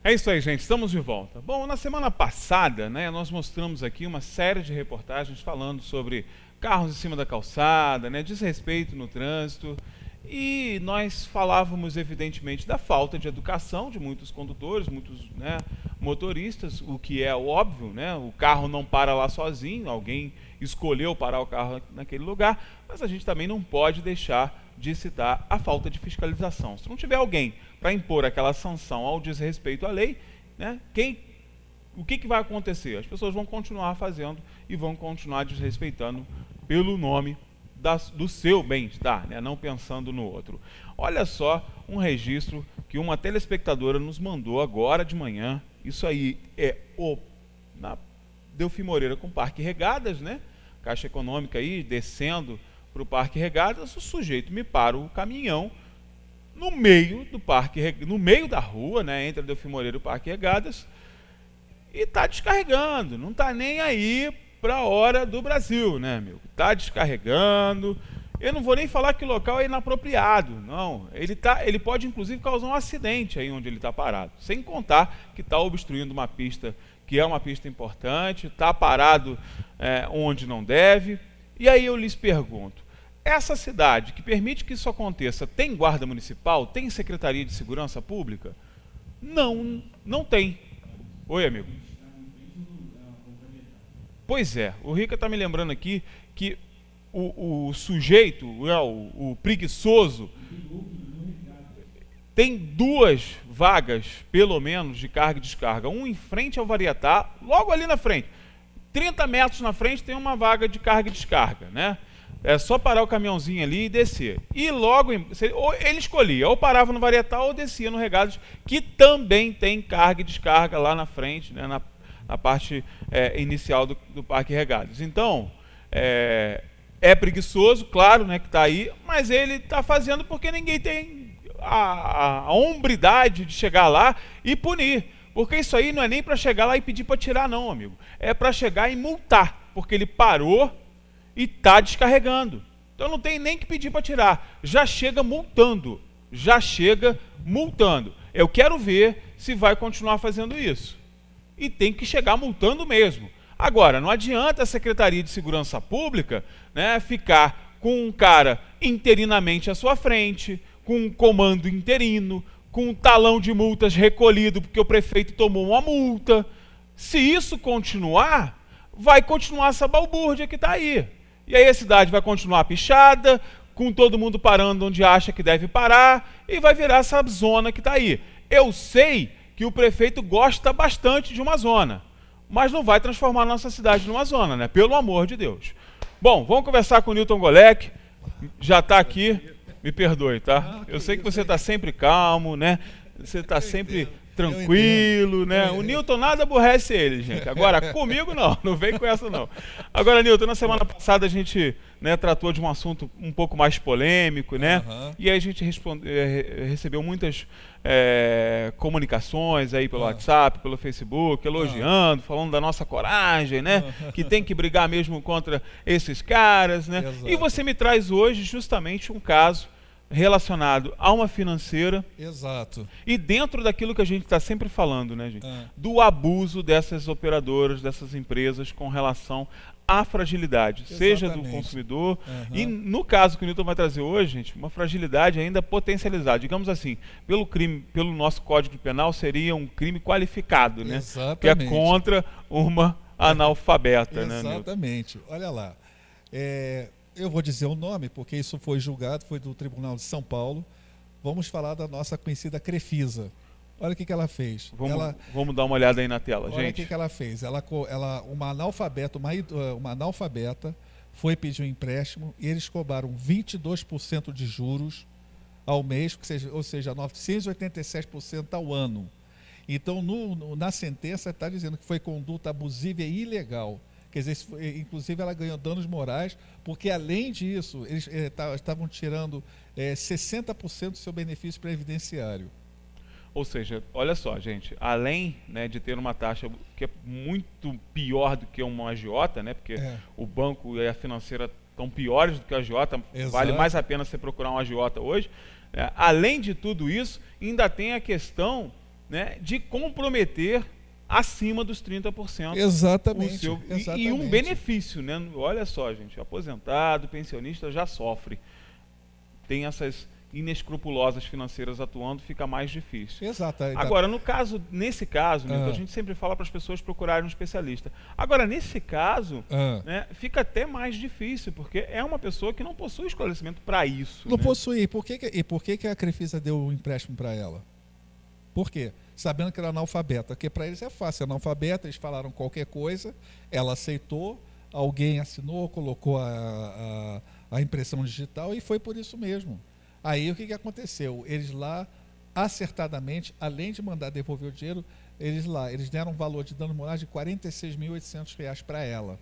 É isso aí, gente, estamos de volta. Bom, na semana passada, né, nós mostramos aqui uma série de reportagens falando sobre carros em cima da calçada, né, desrespeito no trânsito, e nós falávamos, evidentemente, da falta de educação de muitos condutores, muitos, né, motoristas, o que é óbvio, né, o carro não para lá sozinho, alguém escolheu parar o carro naquele lugar, mas a gente também não pode deixar de citar a falta de fiscalização. Se não tiver alguém para impor aquela sanção ao desrespeito à lei, né, o que vai acontecer? As pessoas vão continuar fazendo e vão continuar desrespeitando pelo nome do seu bem-estar, né, não pensando no outro. Olha só um registro que uma telespectadora nos mandou agora de manhã. Isso aí é na Delfim Moreira com Parque Regadas, né? Caixa Econômica aí descendo para o Parque Regadas, o sujeito me para o caminhão no meio do parque, no meio da rua, né, entre a Delfim Moreira e o Parque Regadas, e está descarregando, não está nem aí para a hora do Brasil, né, amigo? Está descarregando. Eu não vou nem falar que o local é inapropriado, não. Ele pode inclusive causar um acidente aí onde ele está parado, sem contar que está obstruindo uma pista que é uma pista importante, está parado onde não deve. E aí eu lhes pergunto, essa cidade que permite que isso aconteça tem guarda municipal? Tem Secretaria de Segurança Pública? Não, não tem. Oi, amigo. Pois é, o Rica está me lembrando aqui que o sujeito, o preguiçoso, tem 2 vagas, pelo menos, de carga e descarga. Um em frente ao Varietá, logo ali na frente. 30 metros na frente tem uma vaga de carga e descarga, né? É só parar o caminhãozinho ali e descer. E logo, ou ele escolhia, ou parava no Varietá ou descia no Regadas, que também tem carga e descarga lá na frente, né, na parte inicial do Parque Regadas. Então, é preguiçoso, claro, né, que está aí, mas ele está fazendo porque ninguém tem a hombridade de chegar lá e punir. Porque isso aí não é nem para chegar lá e pedir para tirar, não, amigo. É para chegar e multar, porque ele parou e está descarregando. Então não tem nem que pedir para tirar. Já chega multando. Já chega multando. Eu quero ver se vai continuar fazendo isso. E tem que chegar multando mesmo. Agora, não adianta a Secretaria de Segurança Pública, né, ficar com um cara interinamente à sua frente, com um comando interino, com um talão de multas recolhido porque o prefeito tomou uma multa. Se isso continuar, vai continuar essa balbúrdia que está aí. E aí a cidade vai continuar pichada, com todo mundo parando onde acha que deve parar, e vai virar essa zona que está aí. Eu sei que o prefeito gosta bastante de uma zona, mas não vai transformar a nossa cidade numa zona, né? Pelo amor de Deus. Bom, vamos conversar com o Newton Golec, já está aqui, me perdoe, tá? Eu sei que você está sempre calmo, né? Você está sempre tranquilo, né? O Newton nada aborrece ele, gente. Agora, comigo não vem com essa não. Agora, Newton, na semana passada a gente, né, tratou de um assunto um pouco mais polêmico, né? E aí a gente recebeu muitas comunicações aí pelo WhatsApp, pelo Facebook, elogiando, falando da nossa coragem, né? Que tem que brigar mesmo contra esses caras, né? E você me traz hoje justamente um caso relacionado a uma financeira. Exato. E dentro daquilo que a gente está sempre falando, né, gente? Do abuso dessas operadoras, dessas empresas com relação à fragilidade, seja do consumidor. E no caso que o Newton vai trazer hoje, gente, uma fragilidade ainda potencializada. Digamos assim, pelo crime, pelo nosso Código Penal, seria um crime qualificado, né? Que é contra uma analfabeta, né, Newton? Exatamente. Olha lá. Eu vou dizer o nome, porque isso foi julgado, foi do Tribunal de São Paulo. Vamos falar da nossa conhecida Crefisa. Olha o que ela fez. Vamos dar uma olhada aí na tela, gente. Olha o que ela fez. Uma analfabeta foi pedir um empréstimo e eles cobraram 22% de juros ao mês, ou seja, 987% ao ano. Então, na sentença está dizendo que foi conduta abusiva e ilegal. Quer dizer, inclusive ela ganhou danos morais, porque além disso, eles estavam tirando 60% do seu benefício previdenciário. Ou seja, olha só, gente, além, né, de ter uma taxa que é muito pior do que uma agiota, né, porque o banco e a financeira estão piores do que a agiota, vale mais a pena você procurar um agiota hoje. Além de tudo isso, ainda tem a questão, né, de comprometer acima dos 30%. Exatamente, seu, e um benefício, né? Olha só, gente, aposentado, pensionista já sofre. Tem essas inescrupulosas financeiras atuando, fica mais difícil. Exato. Agora, nesse caso, Nilton, a gente sempre fala para as pessoas procurarem um especialista. Agora, nesse caso, né, fica até mais difícil, porque é uma pessoa que não possui esclarecimento para isso. Não possui. E por que a Crefisa deu o empréstimo para ela? Por quê? Sabendo que era analfabeta. Porque para eles é fácil, analfabeta, eles falaram qualquer coisa, ela aceitou, alguém assinou, colocou a impressão digital e foi por isso mesmo. Aí o que aconteceu? Eles lá, acertadamente, além de mandar devolver o dinheiro, eles deram um valor de dano moral de R$ 46.800 para ela.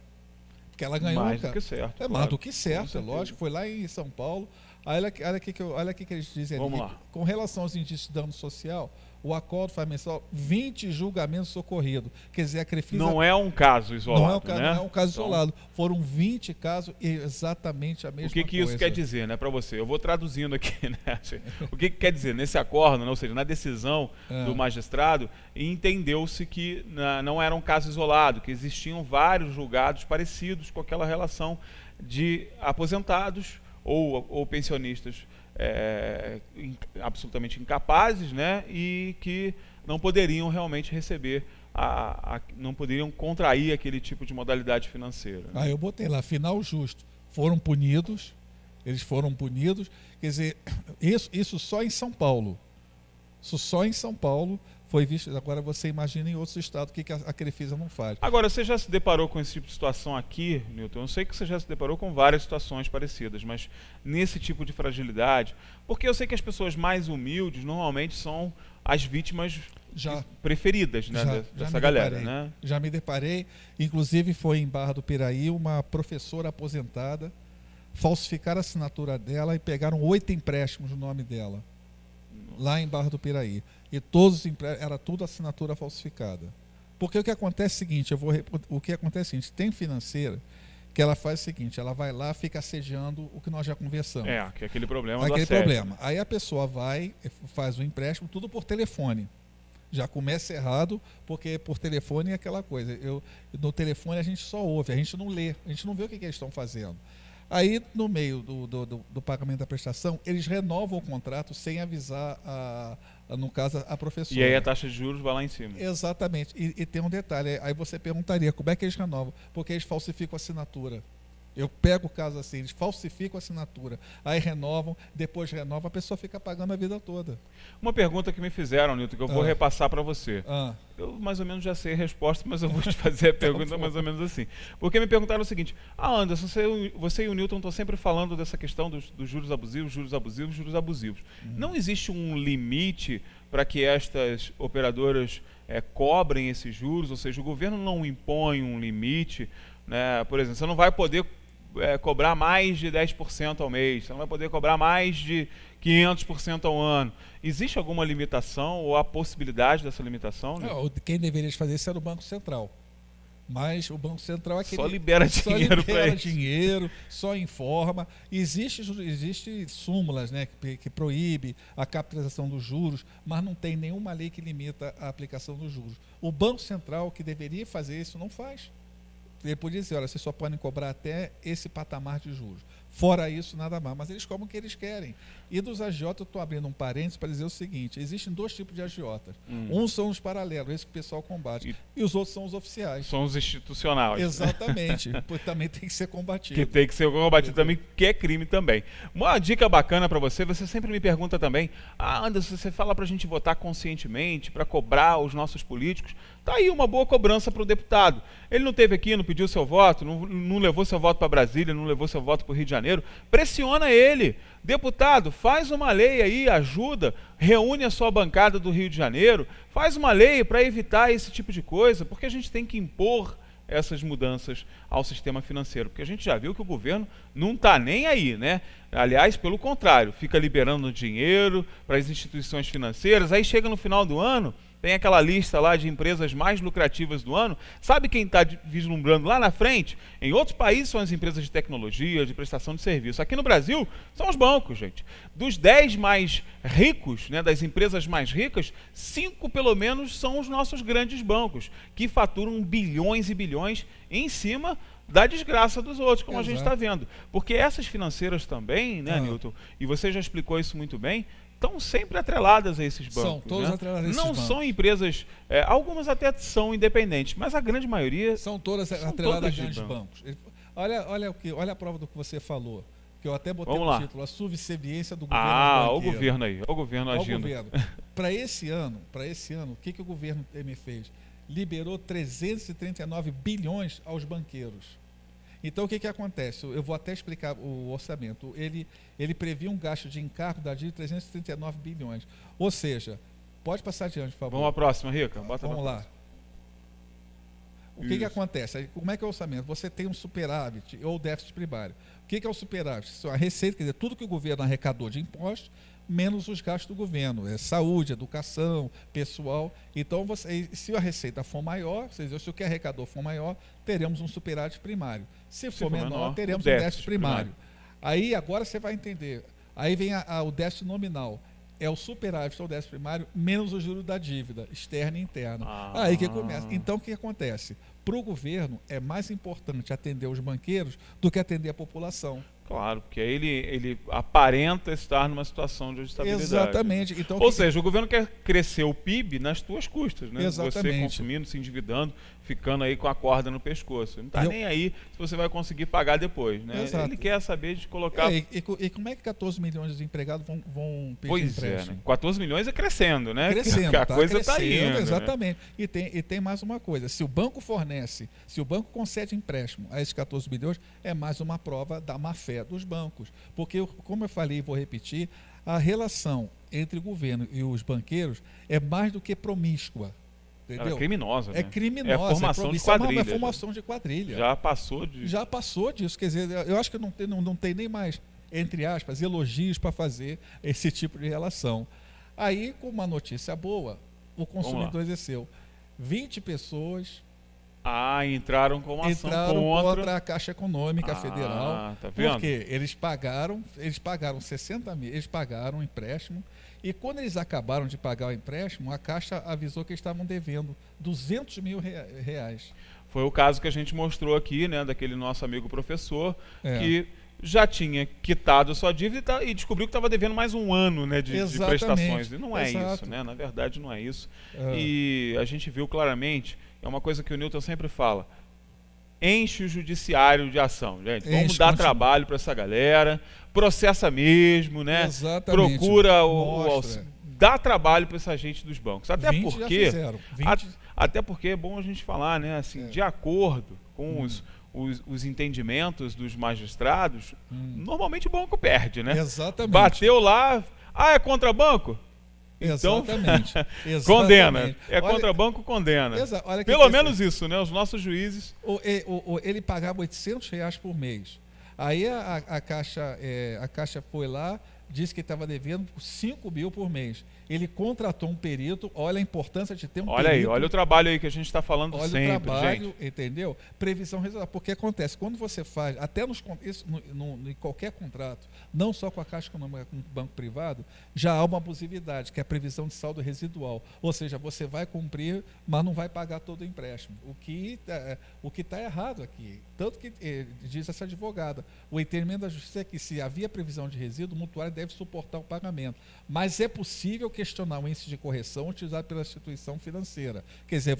Porque ela ganhou... Mais do que certo. É mais do que certo, é lógico. Foi lá em São Paulo. Aí, olha aqui que eles dizem ali. Vamos lá. Com relação aos indícios de dano social, o acordo faz menção 20 julgamentos socorridos. Quer dizer, a Crefisa... Não é um caso isolado, não é um caso isolado. Foram 20 casos e exatamente a mesma coisa. O que isso quer dizer, né, para você? Eu vou traduzindo aqui, né? O que quer dizer? Nesse acordo, né, ou seja, na decisão do magistrado, entendeu-se que não era um caso isolado, que existiam vários julgados parecidos com aquela relação de aposentados ou pensionistas absolutamente incapazes, né, e que não poderiam realmente receber, não poderiam contrair aquele tipo de modalidade financeira. Né? Eu botei lá, final justo. Foram punidos, eles foram punidos, quer dizer, isso só em São Paulo. Isso só em São Paulo foi visto. Agora você imagina em outros estados o que a Crefisa não faz. Agora, você já se deparou com esse tipo de situação aqui, Nilton? Eu sei que você já se deparou com várias situações parecidas, mas nesse tipo de fragilidade, porque eu sei que as pessoas mais humildes normalmente são as vítimas preferidas, né, dessa galera. Né? Já me deparei, inclusive foi em Barra do Piraí, uma professora aposentada, falsificaram a assinatura dela e pegaram 8 empréstimos no nome dela. Lá em Barra do Piraí. E todos os empréstimos, era tudo assinatura falsificada. Porque o que acontece é o seguinte, tem financeira que ela faz o seguinte, ela vai lá, fica assediando o que nós já conversamos. Que é aquele problema do assédio. Aí a pessoa vai, faz o empréstimo, tudo por telefone. Já começa errado, porque por telefone é aquela coisa. No telefone a gente só ouve, a gente não lê, a gente não vê o que eles estão fazendo. Aí, no meio do pagamento da prestação, eles renovam o contrato sem avisar, no caso, a professora. E aí a taxa de juros vai lá em cima. Exatamente. E tem um detalhe, aí você perguntaria, como é que eles renovam? Porque eles falsificam a assinatura. Eu pego o caso assim, eles falsificam a assinatura, aí renovam, depois renovam, a pessoa fica pagando a vida toda. Uma pergunta que me fizeram, Nilton, que eu vou repassar para você. Eu mais ou menos já sei a resposta, mas eu vou te fazer a pergunta mais ou menos assim. Porque me perguntaram o seguinte, Anderson, você e o Nilton estão sempre falando dessa questão dos juros abusivos, juros abusivos, juros abusivos. Não existe um limite para que estas operadoras cobrem esses juros? Ou seja, o governo não impõe um limite, né? Por exemplo, você não vai poder cobrar mais de 10% ao mês, você não vai poder cobrar mais de 500% ao ano. Existe alguma limitação ou a possibilidade dessa limitação? Né? Quem deveria fazer isso era o Banco Central. Mas o Banco Central só libera dinheiro para isso. Dinheiro, só informa. Existe súmulas, né, que proíbe a capitalização dos juros, mas não tem nenhuma lei que limita a aplicação dos juros. O Banco Central, que deveria fazer isso, não faz. Ele podia dizer, olha, vocês só podem cobrar até esse patamar de juros. Fora isso, nada mais. Mas eles cobram o que eles querem. E dos agiotas, eu estou abrindo um parênteses para dizer o seguinte, existem 2 tipos de agiotas. Um são os paralelos, esse que o pessoal combate. E os outros são os oficiais. São os institucionais. Exatamente. Também tem que ser combatido. Que tem que ser combatido também, que é crime também. Uma dica bacana para você sempre me pergunta também, Anderson, você fala para a gente votar conscientemente, para cobrar os nossos políticos. Está aí uma boa cobrança para o deputado. Ele não esteve aqui, não pediu seu voto, não levou seu voto para Brasília, não levou seu voto para o Rio de Janeiro. Pressiona ele. Deputado, faz uma lei aí, ajuda, reúne a sua bancada do Rio de Janeiro, faz uma lei para evitar esse tipo de coisa, porque a gente tem que impor essas mudanças ao sistema financeiro, porque a gente já viu que o governo não está nem aí, né? Aliás, pelo contrário, fica liberando dinheiro para as instituições financeiras, aí chega no final do ano, tem aquela lista lá de empresas mais lucrativas do ano. Sabe quem está vislumbrando lá na frente? Em outros países são as empresas de tecnologia, de prestação de serviço. Aqui no Brasil são os bancos, gente. Dos 10 mais ricos, né, das empresas mais ricas, 5 pelo menos são os nossos grandes bancos, que faturam bilhões e bilhões em cima da desgraça dos outros, como Exato. a gente está vendo. Porque essas financeiras também, né, Newton, e você já explicou isso muito bem, estão sempre atreladas a esses bancos. São todas atreladas a esses Não bancos. são empresas, algumas até são independentes, mas a grande maioria São todas atreladas a grandes bancos. Olha a prova do que você falou, que eu até botei Vamos no lá. título, a subserviência do governo Ah, aos o banqueiros. governo aí, o governo Olha o agindo. governo. Para esse ano, o que o governo Temer fez? Liberou 339 bilhões aos banqueiros. Então, o que acontece? Eu vou até explicar o orçamento. Ele previa um gasto de encargo da dívida de 339 bilhões. Ou seja, pode passar adiante, por favor. Vamos à próxima, Rica. Vamos lá. O que acontece? Aí, como é que é o orçamento? Você tem um superávit ou déficit primário. O que é o superávit? A receita, quer dizer, tudo que o governo arrecadou de impostos, menos os gastos do governo. É saúde, educação, pessoal. Então, se a receita for maior, se o que arrecadou for maior, teremos um superávit primário. Se for menor, teremos um déficit primário. Aí, agora você vai entender. Aí vem o déficit nominal. É o superávit ou déficit primário menos o juro da dívida, externa e interna. Aí que começa. Então, o que acontece? Para o governo, é mais importante atender os banqueiros do que atender a população. Claro, porque aí ele aparenta estar numa situação de estabilidade. Exatamente. Então, ou seja, o governo quer crescer o PIB nas tuas custas, né? Exatamente. Você consumindo, se endividando, ficando aí com a corda no pescoço. Não está nem aí se você vai conseguir pagar depois, né? Exato. Ele quer saber de colocar... E como é que 14 milhões de desempregados vão pedir pois empréstimo? Né? 14 milhões é crescendo, né? Crescendo, a coisa está indo. Exatamente. Né? E tem mais uma coisa. Se o banco concede empréstimo a esses 14 bilhões, é mais uma prova da má-fé dos bancos. Porque, como eu falei e vou repetir, a relação entre o governo e os banqueiros é mais do que promíscua. Entendeu? Ela é criminosa. É né? criminosa. É formação de quadrilha. É formação de quadrilha. Já passou de... Já passou disso. Quer dizer, eu acho que não tem nem mais, entre aspas, elogios para fazer esse tipo de relação. Aí, com uma notícia boa, o consumidor exerceu. 20 pessoas... entraram com uma ação contra a Caixa Econômica Federal. Tá vendo? Porque eles pagaram 60 mil, eles pagaram o empréstimo, e quando eles acabaram de pagar o empréstimo, a Caixa avisou que eles estavam devendo 200 mil reais. Foi o caso que a gente mostrou aqui, né, daquele nosso amigo professor, que já tinha quitado a sua dívida e descobriu que estava devendo mais um ano, né, de prestações. E não é isso, né? Na verdade, não é isso. E a gente viu claramente, é uma coisa que o Newton sempre fala, enche o judiciário de ação, gente. Vamos dar trabalho para essa galera, processa mesmo, né? Exatamente. Procura dá trabalho para essa gente dos bancos. Até porque é bom a gente falar, né, assim, de acordo com os entendimentos dos magistrados, normalmente o banco perde, né? Exatamente. Bateu lá, é contra banco? Então, Exatamente. condena. É contra banco, condena. Pelo menos isso, né? Os nossos juízes... Ele pagava R$800 por mês. Aí a Caixa foi lá, disse que estava devendo 5 mil por mês. Ele contratou um perito, olha a importância de ter um perito. Aí, olha o trabalho aí que a gente está falando sempre, olha o trabalho, gente. Entendeu? Previsão resultado. Porque acontece, quando você faz, até em qualquer contrato, não só com a Caixa Econômica, com o banco privado, já há uma abusividade, que é a previsão de saldo residual. Ou seja, você vai cumprir, mas não vai pagar todo o empréstimo. O que está errado aqui. Tanto que diz essa advogada, o entendimento da Justiça é que se havia previsão de resíduo, o mutuário deve suportar o pagamento. Mas é possível questionar o índice de correção utilizado pela instituição financeira. Quer dizer,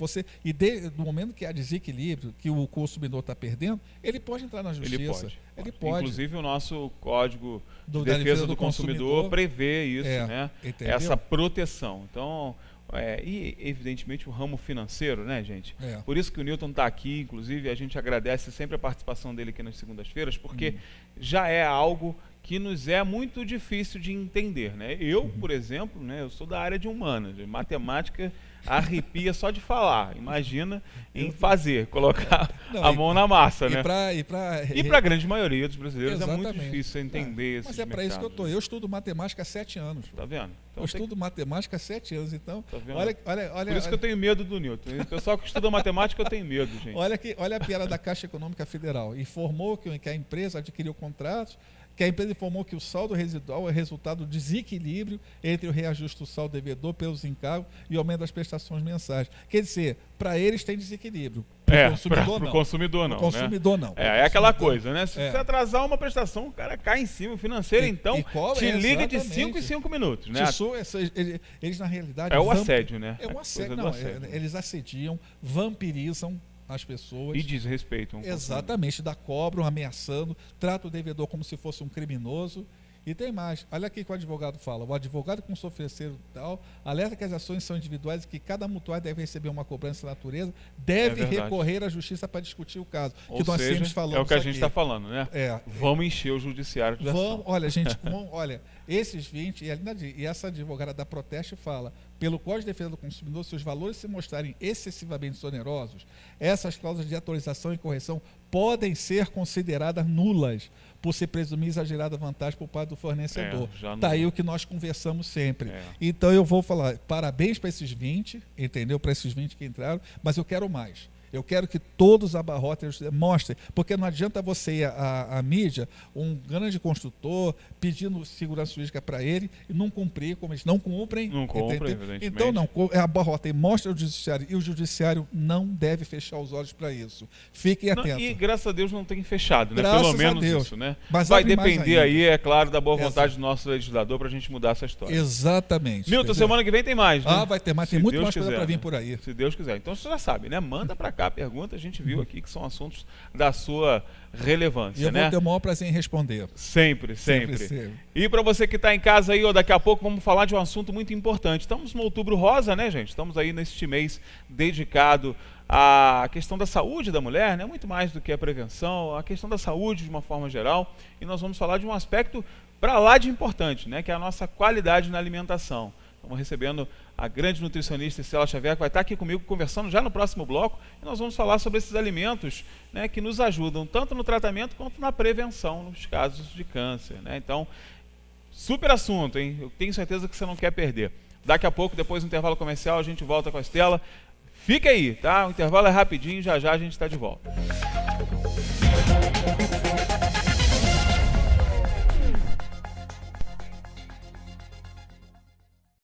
no momento que há desequilíbrio, que o consumidor está perdendo, ele pode entrar na Justiça. Ele pode. Inclusive o nosso Código de Defesa do Consumidor prevê isso, né? Entendeu? Essa proteção. Então, e evidentemente o ramo financeiro, né, gente? Por isso que o Newton está aqui, inclusive a gente agradece sempre a participação dele aqui nas segundas-feiras, porque já é algo que nos é muito difícil de entender, né? Eu, por exemplo, né, eu sou da área de humanas, de matemática arrepia só de falar. Imagina em fazer, colocar a mão na massa, né? E para a grande maioria dos brasileiros é muito difícil entender esses Mas é para isso que eu estou. Eu estudo matemática há 7 anos. Tá vendo? Então, eu estudo matemática há 7 anos, então... Tá vendo? Olha, por isso que eu tenho medo do Newton. O pessoal que estuda matemática, eu tenho medo, gente. Olha a piada da Caixa Econômica Federal. Informou que a empresa adquiriu contratos, que a empresa informou que o saldo residual é resultado do desequilíbrio entre o reajuste do saldo devedor pelos encargos e o aumento das prestações mensais. Quer dizer, para eles tem desequilíbrio. Para o consumidor, não. Consumidor, não. Consumidor, não. É aquela coisa, né? Se você atrasar uma prestação, o cara cai em cima. O financeiro, então, te liga de 5 em 5 minutos, né? Eles, na realidade... É o assédio, né? É o assédio. Não, eles assediam, vampirizam as pessoas. E desrespeitam. Exatamente, cobram, ameaçando, trata o devedor como se fosse um criminoso. E tem mais, olha aqui que o advogado fala. O advogado com seu ofereceiro tal alerta que as ações são individuais e que cada mutuário deve receber uma cobrança de natureza, deve recorrer à justiça para discutir o caso. Ou que nós seja, sempre falamos. É o que a gente está falando, né? Vamos encher o judiciário de ação. Olha, gente, esses 20, e essa advogada da Proteste fala, pelo Código de Defesa do Consumidor, se os valores se mostrarem excessivamente onerosos, essas cláusulas de atualização e correção podem ser consideradas nulas, por se presumir exagerada vantagem por parte do fornecedor. Está aí o que nós conversamos sempre. Então eu vou falar, parabéns para esses 20, entendeu? Para esses 20 que entraram, mas eu quero mais. Eu quero que todos abarrotem, mostrem, porque não adianta você ir à mídia, um grande construtor, pedindo segurança jurídica para ele e não cumprir, como eles não cumprem. Não cumprem, evidentemente. Então, não, abarrotem, mostra ao judiciário, e o judiciário não deve fechar os olhos para isso. Fiquem atentos. E graças a Deus não tem fechado, né? Graças Pelo menos a Deus. Isso, né? Mas vai depender aí, é claro, da boa vontade do nosso legislador para a gente mudar essa história. Exatamente. Newton, semana que vem tem mais, né? Vai ter mais, tem muito mais coisa para vir por aí. Se Deus quiser. Então você já sabe, né? Manda para cá a pergunta, a gente viu aqui que são assuntos da sua relevância, e eu vou ter o maior prazer em responder. Sempre. E para você que está em casa aí, daqui a pouco vamos falar de um assunto muito importante. Estamos no Outubro Rosa, né, gente? Estamos aí neste mês dedicado à questão da saúde da mulher, né? Muito mais do que a prevenção, a questão da saúde de uma forma geral. E nós vamos falar de um aspecto para lá de importante, né? Que é a nossa qualidade na alimentação. Estamos recebendo a grande nutricionista Estela Xavier, que vai estar aqui comigo conversando já no próximo bloco, e nós vamos falar sobre esses alimentos, né, que nos ajudam tanto no tratamento quanto na prevenção nos casos de câncer, né? Então, super assunto, hein? Eu tenho certeza que você não quer perder. Daqui a pouco, depois do intervalo comercial, a gente volta com a Estela. Fica aí, tá? O intervalo é rapidinho, já a gente está de volta.